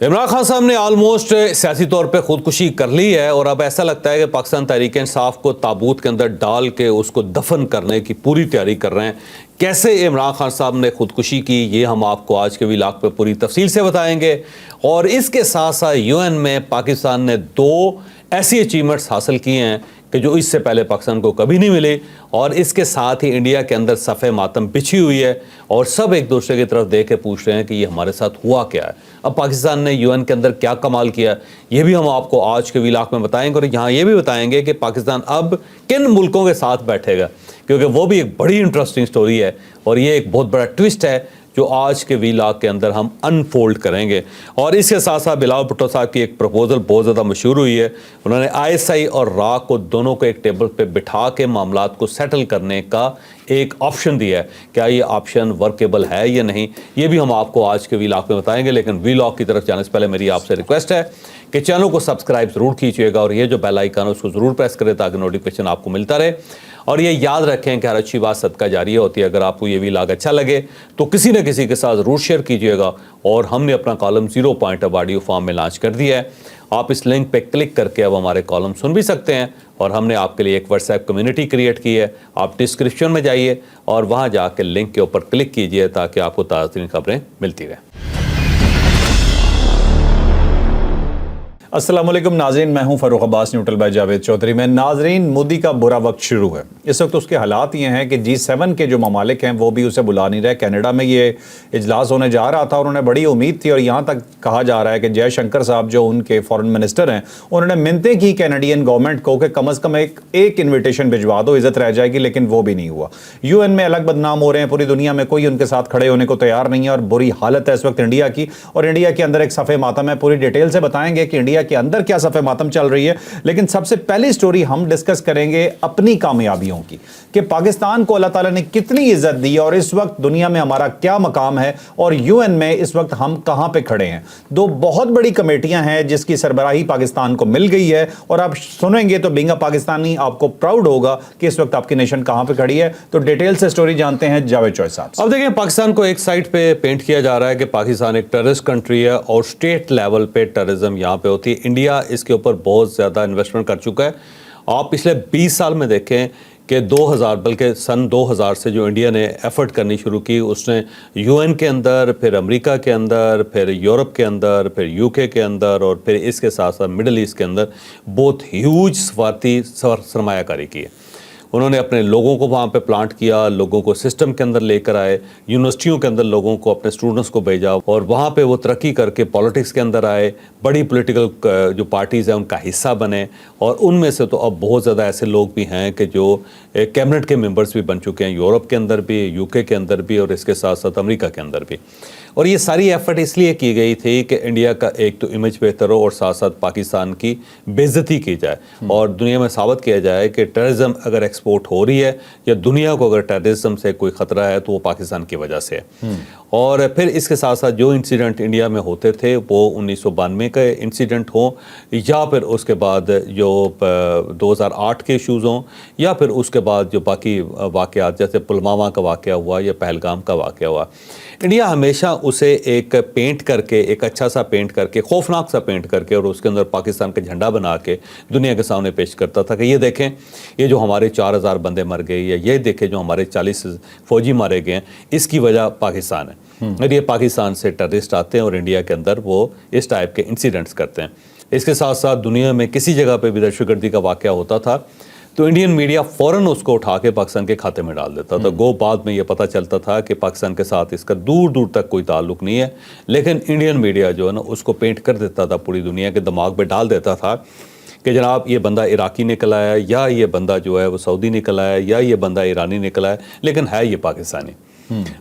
عمران خان صاحب نے آلموسٹ سیاسی طور پہ خودکشی کر لی ہے اور اب ایسا لگتا ہے کہ پاکستان تحریک انصاف کو تابوت کے اندر ڈال کے اس کو دفن کرنے کی پوری تیاری کر رہے ہیں۔ کیسے عمران خان صاحب نے خودکشی کی یہ ہم آپ کو آج کے ویلاگ پہ پوری تفصیل سے بتائیں گے، اور اس کے ساتھ ساتھ یو این میں پاکستان نے 2 ایسی اچیومنٹس حاصل کی ہیں کہ جو اس سے پہلے پاکستان کو کبھی نہیں ملی، اور اس کے ساتھ ہی انڈیا کے اندر صف ماتم بچھی ہوئی ہے اور سب ایک دوسرے کی طرف دیکھ کے پوچھ رہے ہیں کہ یہ ہمارے ساتھ ہوا کیا ہے۔ اب پاکستان نے یو این کے اندر کیا کمال کیا یہ بھی ہم آپ کو آج کے ویلاگ میں بتائیں گے، اور یہاں یہ بھی بتائیں گے کہ پاکستان اب کن ملکوں کے ساتھ بیٹھے گا، کیونکہ وہ بھی ایک بڑی انٹرسٹنگ سٹوری ہے اور یہ ایک بہت بڑا ٹوسٹ ہے جو آج کے ویلاگ کے اندر ہم انفولڈ کریں گے۔ اور اس کے ساتھ ساتھ بلاول بھٹو صاحب کی ایک پروپوزل بہت زیادہ مشہور ہوئی ہے۔ انہوں نے آئی ایس آئی اور را کو دونوں کو ایک ٹیبل پہ بٹھا کے معاملات کو سیٹل کرنے کا ایک آپشن دیا ہے۔ کیا یہ آپشن ورکیبل ہے یا نہیں، یہ بھی ہم آپ کو آج کے ویلاگ میں بتائیں گے، لیکن ویلاگ کی طرف جانے سے پہلے میری آپ سے ریکویسٹ ہے کہ چینل کو سبسکرائب ضرور کیجیے گا اور یہ جو بیل آئیکن ہے اس کو ضرور پریس کریں تاکہ نوٹیفیکیشن آپ کو ملتا رہے، اور یہ یاد رکھیں کہ ہر اچھی بات صدقہ جاریہ ہوتی ہے۔ اگر آپ کو یہ ویلاگ اچھا لگے تو کسی نہ کسی کے ساتھ ضرور شیئر کیجیے گا، اور ہم نے اپنا کالم 0 پوائنٹ اب آڈیو فارم میں لانچ کر دیا ہے۔ آپ اس لنک پہ کلک کر کے اب ہمارے کالم سن بھی سکتے ہیں، اور ہم نے آپ کے لیے ایک واٹس ایپ کمیونٹی کریٹ کی ہے۔ آپ ڈسکرپشن میں جائیے اور وہاں جا کے لنک کے اوپر کلک کیجیے تاکہ آپ کو تازہ ترین خبریں ملتی رہیں۔ السلام علیکم ناظرین، میں ہوں فاروق عباس نیوٹرل بائی جاوید چودھری میں۔ ناظرین، مودی کا برا وقت شروع ہے۔ اس وقت اس کے حالات یہ ہیں کہ G7 کے جو ممالک ہیں وہ بھی اسے بلا نہیں رہے۔ کینیڈا میں یہ اجلاس ہونے جا رہا تھا اور انہیں بڑی امید تھی، اور یہاں تک کہا جا رہا ہے کہ جے شنکر صاحب جو ان کے فارن منسٹر ہیں انہوں نے منتیں کی کینیڈین گورنمنٹ کو کہ کم از کم ایک انویٹیشن بھجوا دو، عزت رہ جائے گی، لیکن وہ بھی نہیں ہوا۔ یو این میں الگ بدنام ہو رہے ہیں، پوری دنیا میں کوئی ان کے ساتھ کھڑے ہونے کو تیار نہیں ہے، اور بری حالت ہے اس وقت انڈیا کی، اور انڈیا کے اندر ایک صف ماتم ہے۔ پوری ڈیٹیل سے بتائیں گے کہ انڈیا کے اندر کیا صف ماتم چل رہی ہے، لیکن سب سے پہلی سٹوری ہم ڈسکس کریں گے اپنی کامیابیوں کی، کہ پاکستان کو اللہ تعالیٰ نے کتنی عزت دی اور اس وقت دنیا میں ہمارا کیا مقام ہے، اور یو این میں اس وقت ہم کہاں پہ کھڑے ہیں۔ 2 بہت بڑی کمیٹیاں ہیں جس کی سربراہی پاکستان کو مل گئی ہے، اور آپ سنیں گے تو بینگ اے پاکستانی آپ کو پراؤڈ ہوگا کہ اس وقت آپ کی نیشن کہاں پہ کھڑی ہے۔ تو ڈیٹیل سے سٹوری جانتے ہیں جاوید چوئے صاحب سے۔ اب دیکھیں، پاکستان کو ایک سائٹ پہ پینٹ کیا جا رہا ہے کہ پاکستان ایک ٹیررسٹ کنٹری ہے اور اسٹیٹ لیول پہ ٹیررزم یہاں پہ ہوتی ہے۔ انڈیا اس کے اوپر بہت زیادہ انویسٹمنٹ کر چکا ہے۔ آپ پچھلے 20 سال میں دیکھیں کہ 2000 بلکہ سن 2000 سے جو انڈیا نے ایفرٹ کرنی شروع کی، اس نے یو این کے اندر، پھر امریکہ کے اندر، پھر یورپ کے اندر، پھر یو کے اندر، اور پھر اس کے ساتھ ساتھ مڈل ایسٹ کے اندر بہت ہیوج سفارتی سرمایہ کاری کی ہے۔ انہوں نے اپنے لوگوں کو وہاں پہ پلانٹ کیا، لوگوں کو سسٹم کے اندر لے کر آئے، یونیورسٹیوں کے اندر لوگوں کو، اپنے اسٹوڈنٹس کو بھیجا، اور وہاں پہ وہ ترقی کر کے پالیٹکس کے اندر آئے، بڑی پولیٹیکل جو پارٹیز ہیں ان کا حصہ بنے، اور ان میں سے تو اب بہت زیادہ ایسے لوگ بھی ہیں کہ جو کیبنٹ کے ممبرز بھی بن چکے ہیں، یورپ کے اندر بھی، یو کے اندر بھی، اور اس کے ساتھ ساتھ امریکہ کے اندر بھی۔ اور یہ ساری ایفرٹ اس لیے کی گئی تھی کہ انڈیا کا ایک تو امیج بہتر ہو، اور ساتھ ساتھ پاکستان کی بے عزتی کی جائے، اور دنیا میں ثابت کیا جائے کہ ٹیررزم اگر ایکسپورٹ ہو رہی ہے یا دنیا کو اگر ٹیررزم سے کوئی خطرہ ہے تو وہ پاکستان کی وجہ سے ہے۔ اور پھر اس کے ساتھ ساتھ جو انسیڈنٹ انڈیا میں ہوتے تھے وہ 1992 کے انسیڈنٹ ہوں، یا پھر اس کے بعد جو 2008 کے ایشوز ہوں، یا پھر اس کے بعد جو باقی واقعات جیسے پلوامہ کا واقعہ ہوا یا پہلگام کا واقعہ ہوا، انڈیا ہمیشہ اسے ایک پینٹ کر کے، ایک اچھا سا پینٹ کر کے، خوفناک سا پینٹ کر کے، اور اس کے اندر پاکستان کا جھنڈا بنا کے دنیا کے سامنے پیش کرتا تھا کہ یہ دیکھیں، یہ جو ہمارے 4000 بندے مر گئے، یا یہ دیکھیں جو ہمارے 40 فوجی مارے گئے ہیں، اس کی وجہ پاکستان ہے، اور یہ پاکستان سے ٹیررسٹ آتے ہیں اور انڈیا کے اندر وہ اس ٹائپ کے انسیڈنٹس کرتے ہیں۔ اس کے ساتھ ساتھ دنیا میں کسی جگہ پہ بھی دہشت گردی کا واقعہ ہوتا تھا تو انڈین میڈیا فوراً اس کو اٹھا کے پاکستان کے کھاتے میں ڈال دیتا تھا۔ گو بعد میں یہ پتہ چلتا تھا کہ پاکستان کے ساتھ اس کا دور دور تک کوئی تعلق نہیں ہے، لیکن انڈین میڈیا جو ہے نا اس کو پینٹ کر دیتا تھا، پوری دنیا کے دماغ میں ڈال دیتا تھا کہ جناب یہ بندہ عراقی نکل آیا، یا یہ بندہ جو ہے وہ سعودی نکل آیا، یا یہ بندہ ایرانی نکل آیا، لیکن ہے یہ پاکستانی۔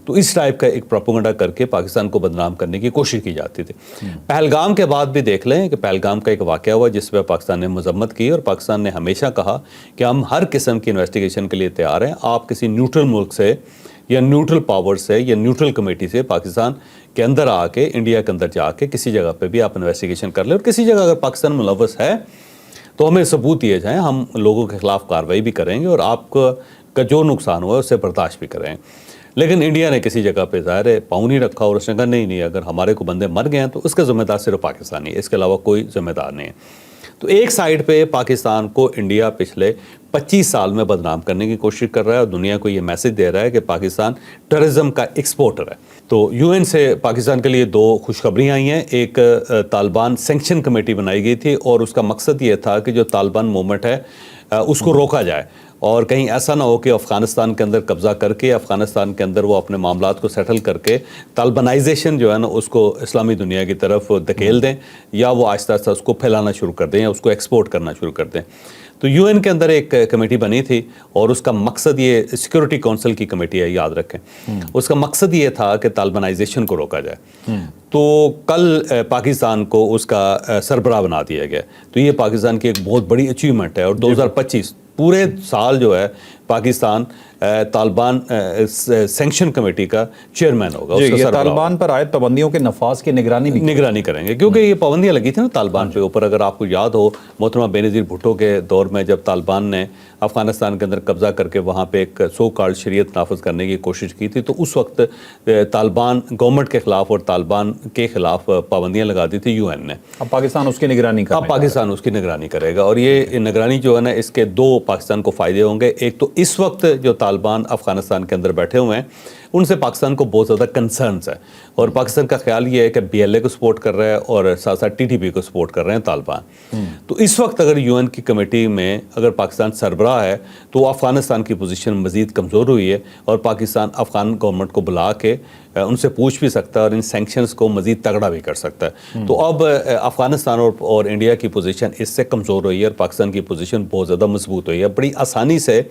تو اس ٹائپ کا ایک پروپیگنڈا کر کے پاکستان کو بدنام کرنے کی کوشش کی جاتی تھی۔ پہلگام کے بعد بھی دیکھ لیں کہ پہلگام کا ایک واقعہ ہوا جس پہ پاکستان نے مذمت کی، اور پاکستان نے ہمیشہ کہا کہ ہم ہر قسم کی انویسٹیگیشن کے لیے تیار ہیں۔ آپ کسی نیوٹرل ملک سے یا نیوٹرل پاور سے یا نیوٹرل کمیٹی سے پاکستان کے اندر آ کے، انڈیا کے اندر جا کے کسی جگہ پہ بھی آپ انویسٹیگیشن کر لیں، اور کسی جگہ اگر پاکستان ملوث ہے تو ہمیں ثبوت دیے جائیں، ہم لوگوں کے خلاف کارروائی بھی کریں گے، اور آپ کا جو نقصان ہوا ہے اسے برداشت بھی کریں۔ لیکن انڈیا نے کسی جگہ پہ ظاہر ہے پاؤں نہیں رکھا اور اس نے کہا نہیں اگر ہمارے کو بندے مر گئے ہیں تو اس کا ذمہ دار صرف پاکستان ہی ہے، اس کے علاوہ کوئی ذمہ دار نہیں ہے۔ تو ایک سائڈ پہ پاکستان کو انڈیا پچھلے 25 سال میں بدنام کرنے کی کوشش کر رہا ہے اور دنیا کو یہ میسج دے رہا ہے کہ پاکستان ٹیررزم کا ایکسپورٹر ہے۔ تو یو این سے پاکستان کے لیے 2 خوشخبریاں آئی ہیں۔ ایک طالبان سینکشن کمیٹی بنائی گئی تھی اور اس کا مقصد یہ تھا کہ جو طالبان موومنٹ ہے اس کو روکا جائے اور کہیں ایسا نہ ہو کہ افغانستان کے اندر قبضہ کر کے افغانستان کے اندر وہ اپنے معاملات کو سیٹل کر کے طالبانائزیشن جو ہے نا اس کو اسلامی دنیا کی طرف دھکیل دیں یا وہ آہستہ آہستہ اس کو پھیلانا شروع کر دیں یا اس کو ایکسپورٹ کرنا شروع کر دیں۔ تو یو این کے اندر ایک کمیٹی بنی تھی اور اس کا مقصد یہ سیکورٹی کونسل کی کمیٹی ہے، یاد رکھیں، اس کا مقصد یہ تھا کہ طالبانائزیشن کو روکا جائے۔ تو کل پاکستان کو اس کا سربراہ بنا دیا گیا۔ تو یہ پاکستان کی ایک بہت بڑی اچیومنٹ ہے اور 2025 پورے سال جو ہے پاکستان طالبان سینکشن کمیٹی کا چیئرمین ہوگا، اس کا یہ سربراہ طالبان پر عائد پابندیوں کے نفاذ کی نگرانی کریں گے، کیونکہ یہ پابندیاں لگی تھیں نا طالبان پہ اوپر۔ اگر آپ کو یاد ہو محترمہ بے نظیر بھٹو کے دور میں جب طالبان نے افغانستان کے اندر قبضہ کر کے وہاں پہ ایک سو کالڈ شریعت نافذ کرنے کی کوشش کی تھی تو اس وقت طالبان گورنمنٹ کے خلاف اور طالبان کے خلاف پابندیاں لگا دی تھی یو این نے۔ اب پاکستان اس کی نگرانی اب پاکستان اس کی نگرانی کرے گا اور یہ نگرانی جو ہے نا اس کے 2 پاکستان کو فائدے ہوں گے۔ ایک تو اس وقت جو طالبان افغانستان کے اندر بیٹھے ہوئے ہیں ان سے پاکستان کو بہت زیادہ کنسرنز ہے اور پاکستان کا خیال یہ ہے کہ بی ایل اے کو سپورٹ کر رہا ہے اور ساتھ ساتھ ٹی ٹی پی کو سپورٹ کر رہے ہیں طالبان۔ تو اس وقت اگر یو این کی کمیٹی میں اگر پاکستان سربراہ ہے تو افغانستان کی پوزیشن مزید کمزور ہوئی ہے اور پاکستان افغان گورنمنٹ کو بلا کے ان سے پوچھ بھی سکتا ہے اور ان سینکشنز کو مزید تگڑا بھی کر سکتا ہے۔ تو اب افغانستان اور انڈیا کی پوزیشن اس سے کمزور ہوئی ہے اور پاکستان کی پوزیشن بہت زیادہ مضبوط ہوئی ہے۔ بڑی آسانی سے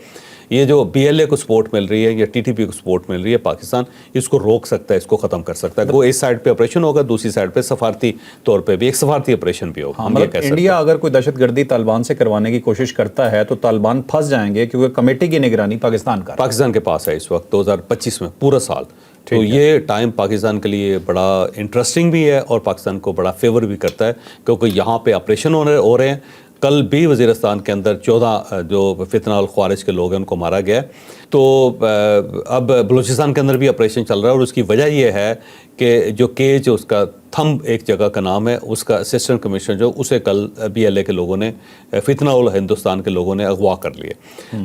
یہ جو بی ایل اے کو سپورٹ مل رہی ہے یا ٹی ٹی پی کو سپورٹ مل رہی ہے پاکستان اس کو روک سکتا ہے، اس کو ختم کر سکتا ہے۔ وہ ایک سائڈ پہ آپریشن ہوگا، دوسری سائڈ پہ سفارتی طور پہ بھی ایک سفارتی آپریشن بھی ہوگا۔ انڈیا اگر کوئی دہشت گردی طالبان سے کروانے کی کوشش کرتا ہے تو طالبان پھنس جائیں گے کیونکہ کمیٹی کی نگرانی پاکستان کے پاس ہے اس وقت 2025 میں پورا سال۔ تو یہ ٹائم پاکستان کے لیے بڑا انٹرسٹنگ بھی ہے اور پاکستان کو بڑا فیور بھی کرتا ہے کیونکہ یہاں پہ آپریشن ہو رہے ہیں۔ کل بھی وزیرستان کے اندر 14 جو فتنہ الخوارج کے لوگ ہیں ان کو مارا گیا۔ تو اب بلوچستان کے اندر بھی آپریشن چل رہا ہے اور اس کی وجہ یہ ہے کہ جو کیج اس کا تھمب ایک جگہ کا نام ہے، اس کا اسسٹنٹ کمشنر جو اسے کل بی ایل اے کے لوگوں نے فتنہ الہندوستان کے لوگوں نے اغوا کر لیے۔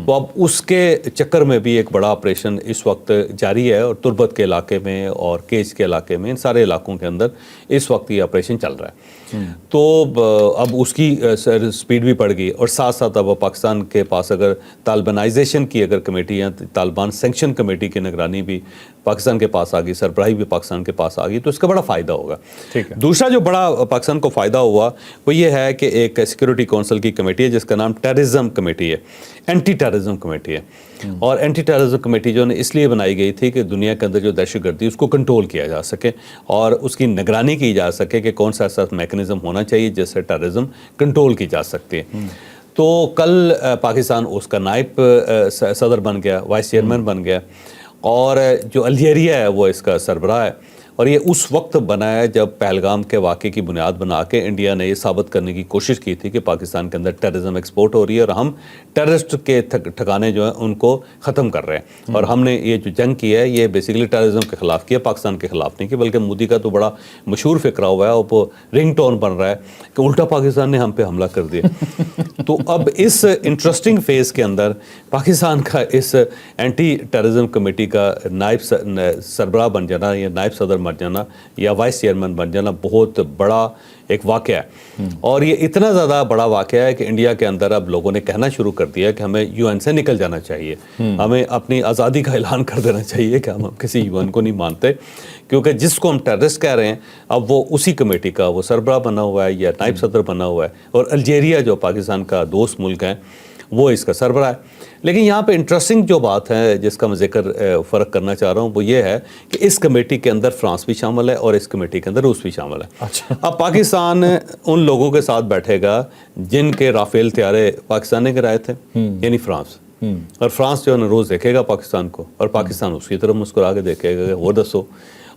تو اب اس کے چکر میں بھی ایک بڑا آپریشن اس وقت جاری ہے اور تربت کے علاقے میں اور کیج کے علاقے میں ان سارے علاقوں کے اندر اس وقت یہ آپریشن چل رہا ہے۔ تو اب اس کی سپیڈ بھی بڑھ گئی اور ساتھ ساتھ اب پاکستان کے پاس اگر طالبانائزیشن کی اگر کمیٹی ہے، طالبان سینکشن کمیٹی کی نگرانی بھی پاکستان کے پاس آ گئی، سربراہی بھی پاکستان کے پاس آ گئی تو اس کا بڑا فائدہ ہوگا۔ دوسرا جو بڑا پاکستان کو فائدہ ہوا وہ یہ ہے کہ ایک سیکورٹی کونسل کی کمیٹی ہے جس کا نام ٹیررزم کمیٹی ہے، اینٹی ٹیررزم کمیٹی ہے۔ اور اینٹی ٹیررزم کمیٹی جو اس لیے بنائی گئی تھی کہ دنیا کے اندر جو دہشت گردی اس کو کنٹرول کیا جا سکے اور اس کی نگرانی کی جا سکے کہ کون سا ایسا میکنزم ہونا چاہیے جس سے ٹیررزم کنٹرول کی جا سکتی ہے۔ تو کل پاکستان اس کا نائب صدر بن گیا، وائس چیئرمین بن گیا اور جو الجیریا ہے وہ اس کا سربراہ ہے۔ اور یہ اس وقت بنا ہے جب پہلگام کے واقعے کی بنیاد بنا کے انڈیا نے یہ ثابت کرنے کی کوشش کی تھی کہ پاکستان کے اندر ٹیررزم ایکسپورٹ ہو رہی ہے اور ہم ٹیررسٹ کے ٹھکانے جو ہیں ان کو ختم کر رہے ہیں۔ اور ہم نے یہ جو جنگ کی ہے یہ بیسیکلی ٹیررزم کے خلاف کی ہے، پاکستان کے خلاف نہیں کی، بلکہ مودی کا تو بڑا مشہور فقرہ ہوا ہے اور وہ رنگ ٹون بن رہا ہے کہ الٹا پاکستان نے ہم پہ حملہ کر دیا۔ تو اب اس انٹرسٹنگ فیز کے اندر پاکستان کا اس اینٹی ٹیررزم کمیٹی کا نائب سربراہ بن جانا یا نائب صدر بن جانا یا وائس چیئرمین بن جانا بہت بڑا ایک واقعہ ہے۔ اور یہ اتنا زیادہ بڑا واقعہ ہے کہ انڈیا کے اندر اب لوگوں نے کہنا شروع کر دیا کہ ہمیں یو این سے نکل جانا چاہیے، ہمیں اپنی آزادی کا اعلان کر دینا چاہیے کہ ہم کسی یو این کو نہیں مانتے، کیونکہ جس کو ہم ٹیررسٹ کہہ رہے ہیں اب وہ اسی کمیٹی کا وہ سربراہ بنا ہوا ہے یا نائب صدر بنا ہوا ہے اور الجیریا جو پاکستان کا دوست ملک ہے وہ اس کا سربراہ ہے۔ لیکن یہاں پہ انٹرسٹنگ جو بات ہے جس کا میں ذکر فرق کرنا چاہ رہا ہوں وہ یہ ہے کہ اس کمیٹی کے اندر فرانس بھی شامل ہے اور اس کمیٹی کے اندر روس بھی شامل ہے۔ اب پاکستان ان لوگوں کے ساتھ بیٹھے گا جن کے رافیل طیارے پاکستان نے گرائے تھے، یعنی فرانس، اور فرانس جو ہے نا روز دیکھے گا پاکستان کو اور پاکستان اس کی طرف مسکرا کے دیکھے گا وہ دسو۔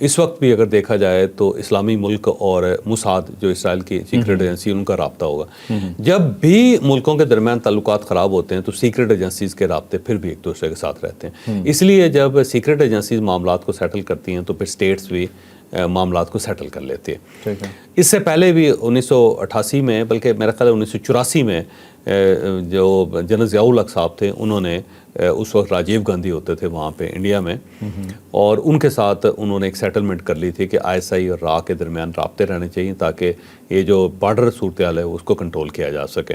اس وقت بھی اگر دیکھا جائے تو اسلامی ملک اور موساد جو اسرائیل کی سیکرٹ ایجنسی ان کا رابطہ ہوگا. جب بھی ملکوں کے درمیان تعلقات خراب ہوتے ہیں تو سیکرٹ ایجنسیز کے رابطے پھر بھی ایک دوسرے کے ساتھ رہتے ہیں. اس لیے جب سیکرٹ ایجنسیز معاملات کو سیٹل کرتی ہیں تو پھر اسٹیٹس بھی معاملات کو سیٹل کر لیتے ہیں. اس سے پہلے بھی 1988 میں بلکہ میرا خیال ہے 1984 میں جو جنرل ضیاء الحق صاحب تھے انہوں نے اس وقت راجیو گاندھی ہوتے تھے وہاں پہ انڈیا میں، اور ان کے ساتھ انہوں نے ایک سیٹلمنٹ کر لی تھی کہ ISI اور را کے درمیان رابطے رہنے چاہیے تاکہ یہ جو بارڈر صورتحال ہے اس کو کنٹرول کیا جا سکے.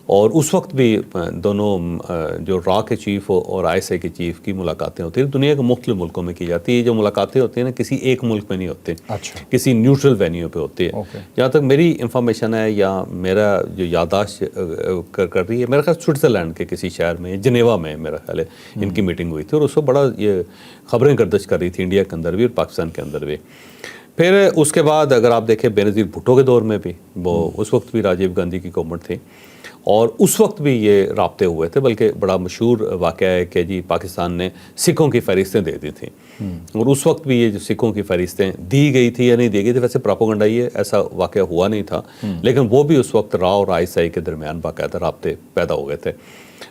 اور اس وقت بھی دونوں جو را کے چیف اور ISI کے چیف کی ملاقاتیں ہوتی ہیں، دنیا کے مختلف ملکوں میں کی جاتی ہے. جو ملاقاتیں ہوتی ہیں نا کسی ایک ملک میں نہیں ہوتی، کسی نیوٹرل وینیو پہ ہوتی ہے. جہاں تک میری انفارمیشن ہے یا میرا جو یادداشت کر رہی ہے، میرا خیال سوئٹزرلینڈ کے کسی شہر میں جنیوا میں میرا خیال ہے ان کی میٹنگ ہوئی تھی، اور اس کو بڑا یہ خبریں گردش کر رہی تھی انڈیا کے اندر بھی اور پاکستان کے اندر بھی. پھر اس کے بعد اگر آپ دیکھیں بینظیر بھٹو کے دور میں بھی وہ اس وقت بھی راجیو گاندھی کی گورنمنٹ تھی، اور اس وقت بھی یہ رابطے ہوئے تھے. بلکہ بڑا مشہور واقعہ ہے کہ جی پاکستان نے سکھوں کی فہرستیں دے دی تھیں، اور اس وقت بھی یہ جو سکھوں کی فہرستیں دی گئی تھی یا نہیں دی گئی تھی، ویسے پراپوگنڈا یہ ایسا واقعہ ہوا نہیں تھا، لیکن وہ بھی اس وقت را اور ISI کے درمیان باقاعدہ رابطے پیدا ہو گئے تھے.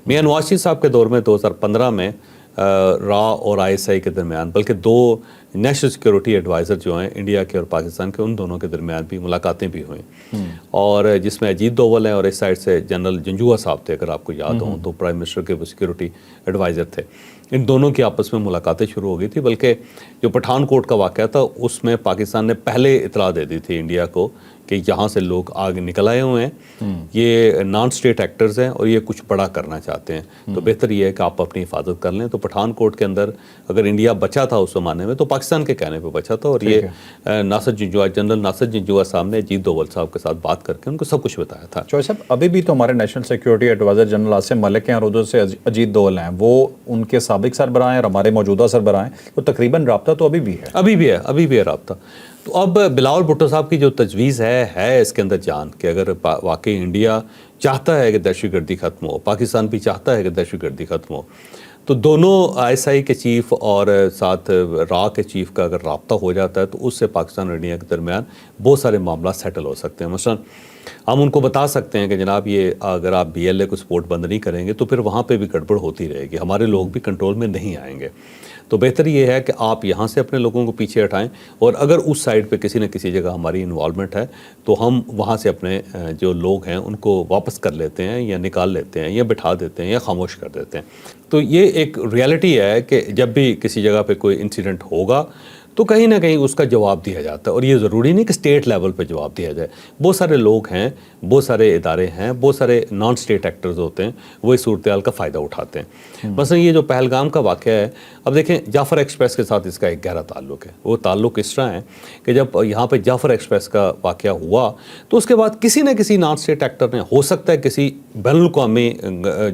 میاں نواز شریف صاحب کے دور میں 2015 میں را اور ISI کے درمیان بلکہ دو نیشنل سیکیورٹی ایڈوائزر جو ہیں انڈیا کے اور پاکستان کے، ان دونوں کے درمیان بھی ملاقاتیں بھی ہوئیں، اور جس میں اجیت دوول ہیں اور اس سائڈ سے جنرل جنجوعہ صاحب تھے اگر آپ کو یاد ہوں تو پرائم منسٹر کے وہ سیکیورٹی ایڈوائزر تھے. ان دونوں کی آپس میں ملاقاتیں شروع ہو گئی تھی. بلکہ جو پٹھان کوٹ کا واقعہ تھا اس میں پاکستان نے پہلے اطلاع دے دی تھی انڈیا کو کہ یہاں سے لوگ آگے نکل آئے ہوئے ہیں، یہ نان اسٹیٹ ایکٹرز ہیں اور یہ کچھ بڑا کرنا چاہتے ہیں، تو بہتر یہ ہے کہ آپ اپنی حفاظت کر لیں. تو پٹھان کوٹ کے اندر اگر انڈیا بچا تھا اس زمانے میں تو پاکستان کے کہنے پہ بچا تھا، اور یہ جنرل ناصر جنجوعہ صاحب نے اجیت دوول صاحب کے ساتھ بات کر کے ان کو سب کچھ بتایا تھا. چوہے صاحب ابھی بھی تو ہمارے national security adviser general Asim Malik ہیں اور ادھر سے اجیت دوول ہیں، وہ ان کے سابق سربراہ ہیں اور ہمارے موجودہ سربراہ ہیں، تو تقریباً رابطہ تو ابھی بھی ہے رابطہ. تو اب بلاول بھٹو صاحب کی جو تجویز ہے اس کے اندر جان کہ اگر واقعی انڈیا چاہتا ہے کہ دہشت گردی ختم ہو، پاکستان بھی چاہتا ہے کہ دہشت گردی ختم ہو، تو دونوں ISI کے چیف اور ساتھ را کے چیف کا اگر رابطہ ہو جاتا ہے تو اس سے پاکستان اور انڈیا کے درمیان بہت سارے معاملات سیٹل ہو سکتے ہیں. مثلا ہم ان کو بتا سکتے ہیں کہ جناب یہ اگر آپ BLA کو سپورٹ بند نہیں کریں گے تو پھر وہاں پہ بھی گڑبڑ ہوتی رہے گی، ہمارے لوگ بھی کنٹرول میں نہیں آئیں گے. تو بہتر یہ ہے کہ آپ یہاں سے اپنے لوگوں کو پیچھے ہٹائیں، اور اگر اس سائڈ پہ کسی نہ کسی جگہ ہماری انوالومنٹ ہے تو ہم وہاں سے اپنے جو لوگ ہیں ان کو واپس کر لیتے ہیں یا نکال لیتے ہیں یا بٹھا دیتے ہیں یا خاموش کر دیتے ہیں. تو یہ ایک ریالٹی ہے کہ جب بھی کسی جگہ پہ کوئی انسیڈنٹ ہوگا تو کہیں نہ کہیں اس کا جواب دیا جاتا ہے، اور یہ ضروری نہیں کہ اسٹیٹ لیول پہ جواب دیا جائے. بہت سارے لوگ ہیں، بہت سارے ادارے ہیں، بہت سارے نان اسٹیٹ ایکٹرز ہوتے ہیں، وہ اس صورتحال کا فائدہ اٹھاتے ہیں. مثلا یہ جو پہلگام کا واقعہ ہے، اب دیکھیں جعفر ایکسپریس کے ساتھ اس کا ایک گہرا تعلق ہے. وہ تعلق اس طرح ہے کہ جب یہاں پہ جعفر ایکسپریس کا واقعہ ہوا تو اس کے بعد کسی نہ کسی نان اسٹیٹ ایکٹر نے، ہو سکتا ہے کسی بین الاقوامی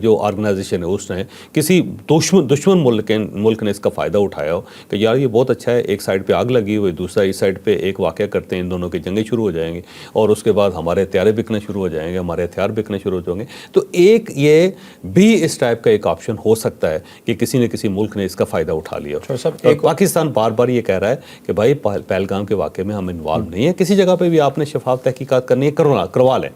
جو آرگنائزیشن ہے اس نے، کسی دشمن ملک نے اس کا فائدہ اٹھایا ہو کہ یار یہ بہت اچھا ہے، ایک سائڈ پہ آگ لگی ہوئی، دوسرا اس سائڈ پہ ایک واقعہ کرتے ہیں، ان دونوں کی جنگیں شروع ہو جائیں گی اور اس کے بعد ہمارے ہتھیاریں بکنے شروع ہو جائیں گے، ہمارے ہتھیار بکنے شروع ہو جائیں گے. تو ایک یہ بھی اس ٹائپ کا ایک آپشن ہو سکتا ہے کہ کسی نہ کسی ملک نے اس کا فائدہ اٹھا لیا. پاکستان بار بار یہ کہہ رہا ہے کہ بھائی پہلگام کے واقعے میں ہم انوالو نہیں ہیں، کسی جگہ پہ بھی آپ نے شفاف تحقیقات کرنی ہے کروا لیں،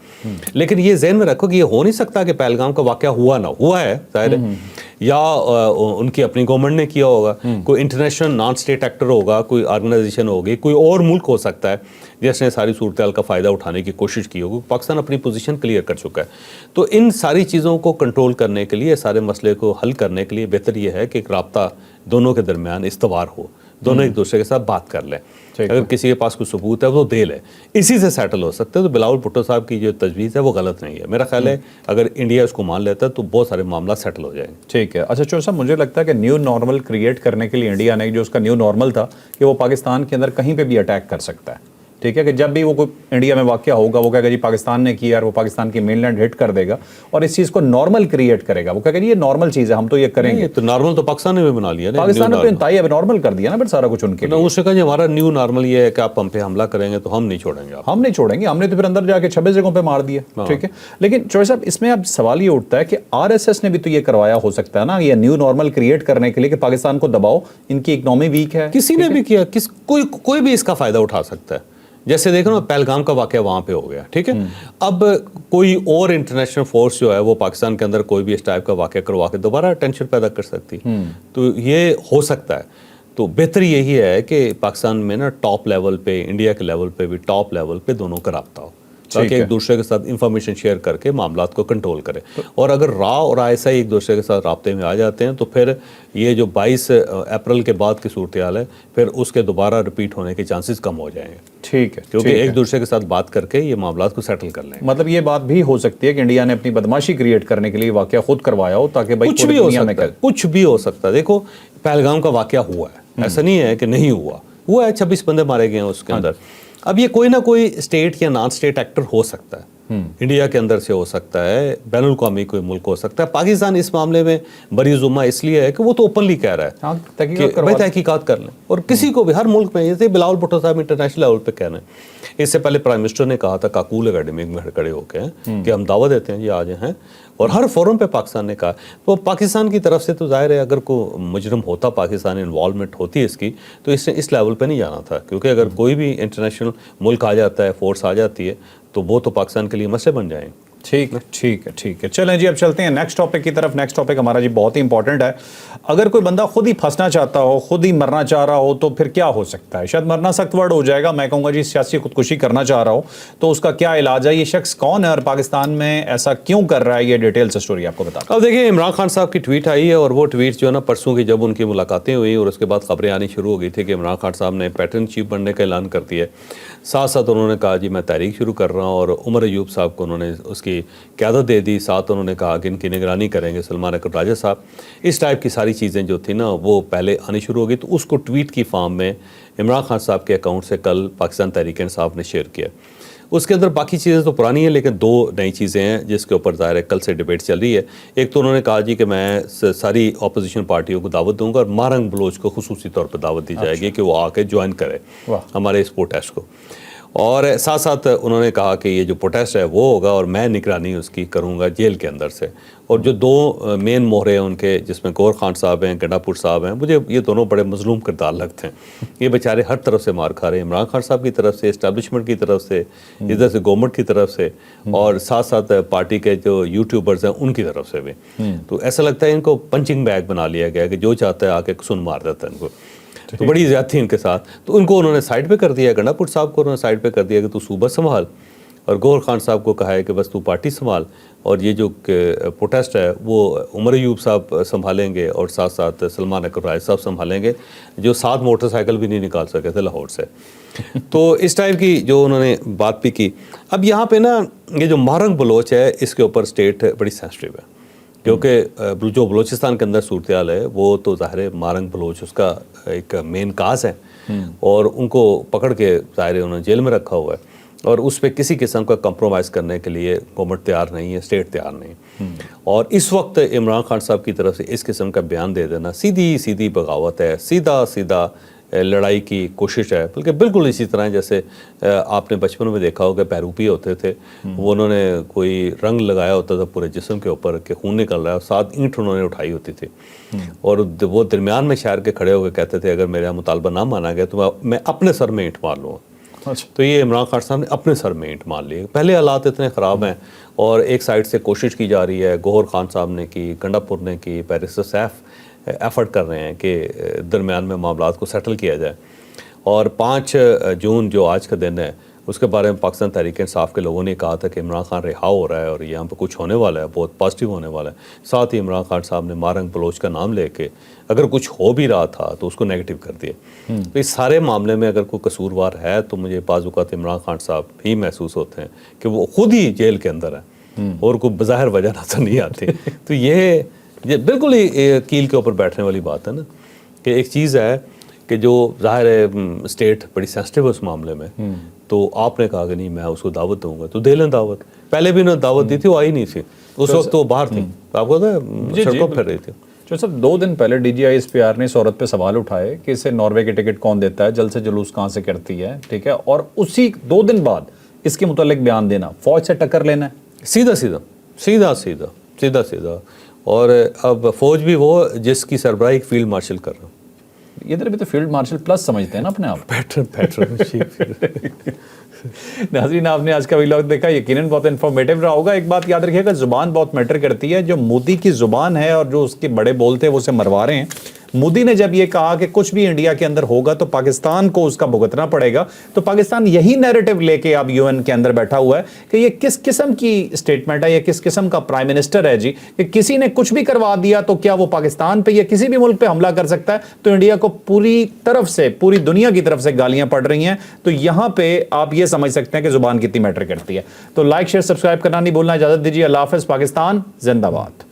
لیکن یہ ذہن میں رکھو کہ یہ ہو نہیں سکتا کہ پہلگام کا واقعہ ہوا نہ ہوا ہے، ظاہر ہے یا ان کی اپنی گورنمنٹ نے کیا ہوگا، کوئی انٹرنیشنل نان اسٹیٹ ایکٹر ہوگا، کوئی آرگنائزیشن ہوگی، کوئی اور ملک ہو سکتا ہے جس نے ساری صورتحال کا فائدہ اٹھانے کی کوشش کی ہوگی. پاکستان اپنی پوزیشن کلیئر کر چکا ہے. تو ان ساری چیزوں کو کنٹرول کرنے کے لیے، سارے مسئلے کو حل کرنے کے لیے بہتر یہ ہے کہ ایک رابطہ دونوں کے درمیان استوار ہو، دونوں ایک دوسرے کے ساتھ بات کر لیں. اگر کسی کے پاس کوئی ثبوت ہے وہ دے لے، اسی سے سیٹل ہو سکتے ہیں. تو بلاول بھٹو صاحب کی جو تجویز ہے وہ غلط نہیں ہے. میرا خیال ہے اگر انڈیا اس کو مان لیتا ہے تو بہت سارے معاملات سیٹل ہو جائیں گے. ٹھیک ہے. اچھا چوہے صاحب، مجھے لگتا ہے کہ نیو نارمل کریٹ کرنے کے لیے انڈیا نے، جو اس کا نیو نارمل تھا کہ وہ پاکستان کے اندر کہیں پہ بھی اٹیک کر سکتا ہے، ٹھیک ہے, کہ جب بھی وہ کوئی انڈیا میں واقعہ ہوگا وہ کہے گا جی پاکستان نے کیا, اور وہ پاکستان کی مین لینڈ ہٹ کر دے گا اور اس چیز کو نارمل کریٹ کرے گا. وہ کہے گا جی یہ نارمل چیز ہے, ہم تو یہ کریں گے. تو نارمل تو پاکستان نے بھی بنا لیا نا, پاکستان نے تو انتہائی اب نارمل کر دیا نا پھر سارا کچھ ان کے لیے. اس نے کہا جی ہمارا نیو نارمل یہ ہے کہ آپ ہم پہ حملہ کریں گے تو ہم نہیں چھوڑیں گے, ہم نہیں چھوڑیں گے. ہم نے تو پھر اندر جا کے 26 جگہوں پہ مار دیا. ٹھیک ہے, لیکن چوہے صاحب اس میں اب سوال یہ اٹھتا ہے کہ RSS نے بھی تو یہ کروایا ہو سکتا ہے نا, یہ نیو نارمل کریٹ کرنے کے لیے کہ پاکستان کو دباؤ, ان کی اکنامی ویک ہے. کسی نے بھی کیا, کوئی بھی اس کا فائدہ اٹھا سکتا ہے. جیسے دیکھو نا پہلگام کا واقعہ وہاں پہ ہو گیا, ٹھیک ہے, اب کوئی اور انٹرنیشنل فورس جو ہے وہ پاکستان کے اندر کوئی بھی اس ٹائپ کا واقعہ کروا کے دوبارہ ٹینشن پیدا کر سکتی, تو یہ ہو سکتا ہے. تو بہتر یہی ہے کہ پاکستان میں نا ٹاپ لیول پہ, انڈیا کے لیول پہ بھی ٹاپ لیول پہ دونوں کا رابطہ ہو, تاکہ ایک دوسرے کے ساتھ انفارمیشن شیئر کر کے معاملات کو کنٹرول کرے. اور اگر را اور ISI ایک دوسرے کے ساتھ رابطے میں آ جاتے ہیں تو پھر یہ جو 22 اپریل کے بعد کی صورتحال ہے پھر اس کے دوبارہ ریپیٹ ہونے کے چانسز کم ہو جائیں گے. ٹھیک ہے, کیونکہ ایک دوسرے کے ساتھ بات کر کے یہ معاملات کو سیٹل کر لیں. مطلب یہ بات بھی ہو سکتی ہے کہ انڈیا نے اپنی بدماشی کریٹ کرنے کے لیے واقعہ خود کروایا ہو تاکہ بھائی کچھ بھی ہو سکتا ہے, کچھ بھی ہو سکتا ہے. دیکھو پہلگام کا واقعہ ہوا ہے, ایسا نہیں ہے کہ نہیں ہوا ہے. 26 بندے مارے گئے ہیں اس کے اندر. اب یہ کوئی نہ کوئی اسٹیٹ یا نان اسٹیٹ ایکٹر ہو سکتا ہے, انڈیا کے اندر سے ہو سکتا ہے, بین الاقوامی کوئی ملک ہو سکتا ہے. پاکستان اس معاملے میں بری ذمہ اس لیے ہے کہ وہ تو اوپنلی کہہ رہا ہے کہ بھائی تحقیقات کر لیں. اور کسی کو بھی ہر ملک میں, جیسے بلاول بھٹو صاحب انٹرنیشنل لیول پہ کہہ رہے ہیں, اس سے پہلے پرائم منسٹر نے کہا تھا کاکول اکیڈمی میں کھڑے ہو کے کہ ہم دعوت دیتے ہیں یہ آ جائیں, اور ہر فورم پہ پاکستان نے کہا. تو پاکستان کی طرف سے تو ظاہر ہے اگر کوئی مجرم ہوتا, پاکستان انوالومنٹ ہوتی اس کی, تو اس لیول پہ نہیں جانا تھا. کیونکہ اگر کوئی بھی انٹرنیشنل ملک آ جاتا ہے, فورس آ جاتی ہے, تو وہ تو پاکستان کے لیے مسئلے بن جائیں. ٹھیک ہے. چلیں جی اب چلتے ہیں نیکسٹ ٹاپک کی طرف. نیکسٹ ٹاپک ہمارا جی بہت ہی امپورٹنٹ ہے. اگر کوئی بندہ خود ہی پھنسنا چاہتا ہو, خود ہی مرنا چاہ رہا ہو, تو پھر کیا ہو سکتا ہے؟ شاید مرنا سخت ورڈ ہو جائے گا, میں کہوں گا جی سیاسی خودکشی کرنا چاہ رہا ہو تو اس کا کیا علاج ہے, یہ شخص کون ہے اور پاکستان میں ایسا کیوں کر رہا ہے, یہ ڈیٹیل سے سٹوری آپ کو بتا. اب دیکھیں عمران خان صاحب کی ٹویٹ آئی ہے, اور وہ ٹویٹ جو ہے نا پرسوں کی جب ان کی ملاقاتیں ہوئی اور اس کے بعد خبریں آنی شروع ہو گئی تھی کہ عمران خان صاحب نے پیٹرن چیف بننے کا اعلان کر دیا ہے. ساتھ ساتھ انہوں نے کہا جی میں تحریک شروع کر رہا ہوں, اور عمر ایوب صاحب کو انہوں نے اس کی قیادت دے دی. ساتھ انہوں نے کہا کہ ان کی نگرانی کریں گے سلمان اکبر راجہ صاحب. اس ٹائپ کی ساری چیزیں جو تھیں نا وہ پہلے آنی شروع ہو گئی. تو اس کو ٹویٹ کی فارم میں عمران خان صاحب کے اکاؤنٹ سے کل پاکستان تحریک انصاف نے شیئر کیا. اس کے اندر باقی چیزیں تو پرانی ہیں, لیکن 2 نئی چیزیں ہیں جس کے اوپر ظاہر ہے کل سے ڈیبیٹ چل رہی ہے. ایک تو انہوں نے کہا جی کہ میں ساری اپوزیشن پارٹیوں کو دعوت دوں گا, اور مارنگ بلوچ کو خصوصی طور پر دعوت دی جائے گی کہ وہ آ کے جوائن کرے ہمارے اس پروٹیسٹ کو. اور ساتھ ساتھ انہوں نے کہا کہ یہ جو پروٹیسٹ ہے وہ ہوگا اور میں نگرانی اس کی کروں گا جیل کے اندر سے. اور جو 2 مین مہرے ہیں ان کے, جس میں گور خان صاحب ہیں, گنڈا پور صاحب ہیں, مجھے یہ دونوں بڑے مظلوم کردار لگتے ہیں. یہ بیچارے ہر طرف سے مار کھا رہے ہیں, عمران خان صاحب کی طرف سے, اسٹیبلشمنٹ کی طرف سے, ادھر سے گورنمنٹ کی طرف سے, اور ساتھ ساتھ پارٹی کے جو یوٹیوبرز ہیں ان کی طرف سے بھی. تو ایسا لگتا ہے ان کو پنچنگ بیگ بنا لیا گیا کہ جو چاہتا ہے آ کے سن مار دیتا ہے ان کو. تو بڑی زیادتی ان کے ساتھ. تو ان کو انہوں نے سائڈ پہ کر دیا, گنڈا پور صاحب کو انہوں نے سائڈ پہ کر دیا کہ تو صوبہ سنبھال, اور گور خان صاحب کو کہا ہے کہ بس تو پارٹی سنبھال, اور یہ جو پروٹیسٹ ہے وہ عمر ایوب صاحب سنبھالیں گے, اور ساتھ ساتھ سلمان اکبر راجہ صاحب سنبھالیں گے, جو 7 موٹر سائیکل بھی نہیں نکال سکے تھے لاہور سے. تو اس ٹائپ کی جو انہوں نے بات بھی کی. اب یہاں پہ نا یہ جو مارنگ بلوچ ہے اس کے اوپر اسٹیٹ بڑی سینسٹیو ہے, کیونکہ جو بلوچستان کے اندر صورتحال ہے وہ تو ظاہر ہے مارنگ بلوچ اس کا ایک مین کاز ہے, اور ان کو پکڑ کے ظاہر ہے انہوں نے جیل میں رکھا ہوا ہے, اور اس پہ کسی قسم کا کمپرومائز کرنے کے لیے گورنمنٹ تیار نہیں ہے, اسٹیٹ تیار نہیں. اور اس وقت عمران خان صاحب کی طرف سے اس قسم کا بیان دے دینا سیدھی بغاوت ہے, سیدھا لڑائی کی کوشش ہے. بلکہ بالکل اسی طرح جیسے آپ نے بچپن میں دیکھا ہوگا پیروپی ہوتے تھے, وہ انہوں نے کوئی رنگ لگایا ہوتا تھا پورے جسم کے اوپر کہ خون نکل رہا ہے, اور 7 اینٹ انہوں نے اٹھائی ہوتی تھی, اور وہ درمیان میں شہر کے کھڑے ہو کے کہتے تھے اگر میرا مطالبہ نہ مانا گیا تو میں اپنے سر میں اینٹ مار لوں گا. تو یہ عمران خان صاحب نے اپنے سر میں اینٹ مار لی. پہلے حالات اتنے خراب ہیں, اور ایک سائڈ سے کوشش کی جا رہی ہے, گوہر خان صاحب نے کی, گنڈا پور نے کی, بیرسٹر سیف ایفرٹ کر رہے ہیں کہ درمیان میں معاملات کو سیٹل کیا جائے. اور 5 جون جو آج کا دن ہے اس کے بارے میں پاکستان تحریک انصاف کے لوگوں نے کہا تھا کہ عمران خان رہا ہو رہا ہے اور یہاں پہ کچھ ہونے والا ہے, بہت پازیٹیو ہونے والا ہے. ساتھ ہی عمران خان صاحب نے مارنگ بلوچ کا نام لے کے اگر کچھ ہو بھی رہا تھا تو اس کو نیگیٹو کر دیا. تو اس سارے معاملے میں اگر کوئی قصوروار ہے تو مجھے بعض اوقات عمران خان صاحب ہی محسوس ہوتے ہیں کہ وہ خود ہی جیل کے اندر ہیں اور کوئی بظاہر وجہ نظر نہیں آتی. تو یہ بالکل ہی کیل کے اوپر بیٹھنے والی بات ہے نا, کہ ایک چیز ہے کہ جو ظاہر ہے اسٹیٹ بڑی سینسٹیو ہے اس معاملے میں, تو آپ نے کہا کہ نہیں میں اس کو دعوت دوں گا، تو دے لیں دعوت. پہلے بھی انہوں نے دعوت دی تھی، وہ آئی نہیں تھی اس وقت، وہ باہر تھی، آپ کو پتہ ہے سڑکوں پھر رہی تھی. جو صاحب 2 دن پہلے D G I S P R نے اس عورت پہ سوال اٹھائے کہ اسے ناروے کی ٹکٹ کون دیتا ہے، جلد سے جلوس کہاں سے کرتی ہے، ٹھیک ہے، اور اسی 2 دن بعد اس کے متعلق بیان دینا، فوج سے ٹکر لینا ہے. سیدھا سیدھا سیدھا سیدھا سیدھا سیدھا. اور اب فوج بھی وہ جس کی سربراہی فیلڈ مارشل کر رہا ہوں. ادھر بھی تو فیلڈ مارشل پلس سمجھتے ہیں نا اپنے آپ. ناظرین آپ نے آج کا ویلاگ دیکھا، یقیناً بہت انفارمیٹیو رہا ہوگا. ایک بات یاد رکھیے گا، زبان بہت میٹر کرتی ہے. جو مودی کی زبان ہے اور جو اس کے بڑے بولتے ہیں وہ اسے مروا رہے ہیں. مودی نے جب یہ کہا کہ کچھ بھی انڈیا کے اندر ہوگا تو پاکستان کو اس کا بھگتنا پڑے گا، تو پاکستان یہی نیریٹو لے کے اب یو این کے اندر بیٹھا ہوا ہے کہ یہ کس قسم کی اسٹیٹمنٹ ہے، یہ کس قسم کا پرائم منسٹر ہے جی، کہ کسی نے کچھ بھی کروا دیا تو کیا وہ پاکستان پہ یا کسی بھی ملک پہ حملہ کر سکتا ہے. تو انڈیا کو پوری طرف سے، پوری دنیا کی طرف سے گالیاں پڑ رہی ہیں. تو یہاں پہ آپ یہ سمجھ سکتے ہیں کہ زبان کتنی میٹر کرتی ہے. تو لائک شیئر سبسکرائب کرنا نہیں بھولنا. اجازت دیجیے، اللہ حافظ. پاکستان زندہ باد.